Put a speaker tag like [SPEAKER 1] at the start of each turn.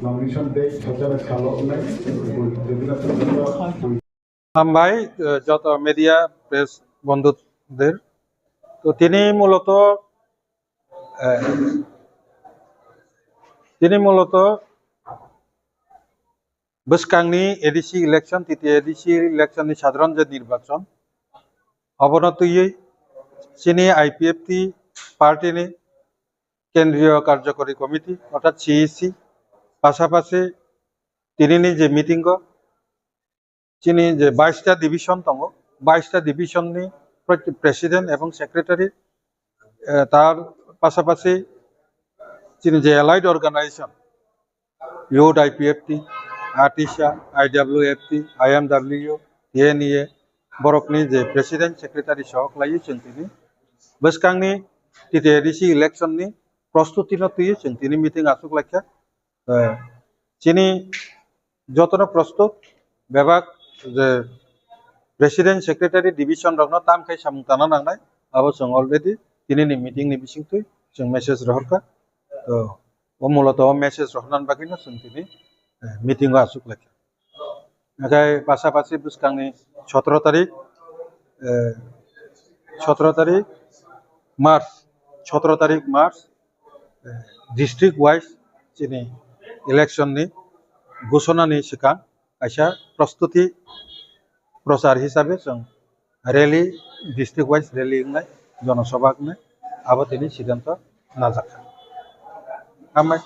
[SPEAKER 1] nomination day secara kalau jadi
[SPEAKER 2] ভাই যত media press বন্ধুদের তো তিনি মূলত বসকাংনি এডিসি ইলেকশন তৃতীয় এডিসি ইলেকশননি সাধারণ যে নির্বাচন অবনতই চিনি আইপিএফটি পার্টিনি কেন্দ্রীয় কার্যকরী কমিটি অর্থাৎ সিইসি পাশাপাশি তিনি যে মিটিং চিনি যে 22টা ডিভিশন দङ 22টা ডিভিশননি প্রেসিডেন্ট এবং সেক্রেটারি তার পাশাপাশি চিনি যে এলাইড অর্গানাইজেশন ইউথ আইপিএফটি আর্টিসা আইডব্লিউএফটি আইএমডব্লিউ এনইএ বরকनि जे प्रेसिडेंट सेक्रेटारि सहक लायो जों दिनै बसकांनि टिटिआरडिसि इलेक्शननि प्रस्तुतिनो तुयो जों दिनै मिटिं आसुक लाखिया चिनि जतन प्रस्तुत बेबाक जे प्रेसिडेंट सेक्रेटारि डिविजन रखना ताम खाय सामुं ताना नांनाय आबो जों अलरेडी दिनैनि मिटिंनि बिसिंथु जों मेसेज रहरका तो ओ मूलत मेसेज रहनान बाकिनो जों दिनै मिटिं आसुक लाखिया नाथाय पासापासि बसकांनि 17 तारिख मार्च डिस्ट्रिक्ट वाइज चिनि इलेक्शननि घोषणानि सिगां आइसा प्रस्तुति प्रचार हिसाबै जों रैली डिस्ट्रिक्ट वाइज रैली होनाय जनसभा होनाय आबो दिनै सिद्धांत नाजाखा हामबाय।